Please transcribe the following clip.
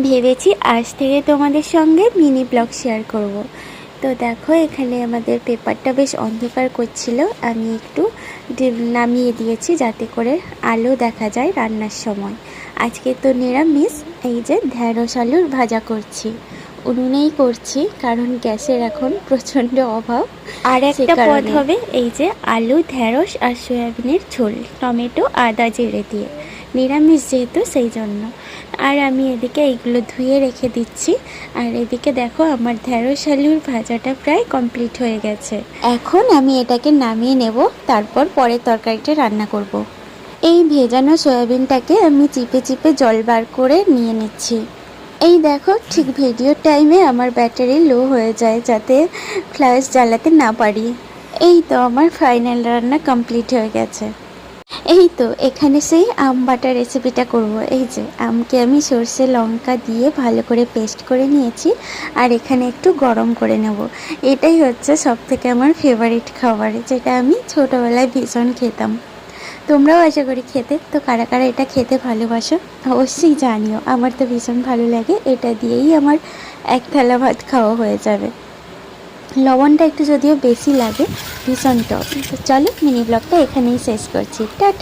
ভেবেছি আজ থেকে তোমাদের সঙ্গে মিনি ব্লগ শেয়ার করব। তো দেখো এখানে আমাদের পেপারটা বেশ অন্ধকার করছিল, আমি একটু নামিয়ে দিয়েছি যাতে করে আলো দেখা যায় রান্নার সময়। আজকে তো নিরামিষ, এই যে ঢেঁড়স আলুর ভাজা করছি, উনুনেই করছি কারণ গ্যাসের এখন প্রচণ্ড অভাব। আর একটা পদ হবে এই যে আলু ঢেঁড়স আর সয়াবিনের ঝোল, টমেটো আদা জিরে দিয়ে, নিরামিষ যেহেতু সেই জন্য। আর আমি এদিকে এইগুলো ধুয়ে রেখে দিচ্ছি। আর এদিকে দেখো আমার ঢেঁড়স আলুর ভাজাটা প্রায় কমপ্লিট হয়ে গেছে। এখন আমি এটাকে নামিয়ে নেব, তারপর পরের তরকারিটা রান্না করব। এই ভেজানো সয়াবিনটাকে আমি চিপে চিপে জল বার করে নিয়ে নিচ্ছি। এই দেখো ঠিক ভিডিও টাইমে আমার ব্যাটারি লো হয়ে যায় যাতে ফ্ল্যাশ জ্বালাতে না পারি। এই তো আমার ফাইনাল রান্না কমপ্লিট হয়ে গেছে। এই তো এখানে সেই আম বাটা রেসিপিটা করব। এই যে আমকে আমি সর্ষে লঙ্কা দিয়ে ভালো করে পেস্ট করে নিয়েছি, আর এখানে একটু গরম করে নেব। এটাই হচ্ছে সব থেকে আমার ফেভারিট খাবার, যেটা আমি ছোটোবেলায় ভীষণ খেতাম। তোমরাও আশা করি খেতে। তো কারা কারা এটা খেতে ভালোবাসো অবশ্যই জানিও। আমার তো ভীষণ ভালো লাগে, এটা দিয়েই আমার এক থালা ভাত খাওয়া হয়ে যাবে। লবণটা একটু যদিও বেশি লাগে, ভীষণ টক। তো চলো মিনি ব্লগটা এখানেই শেষ করছি, টাটা।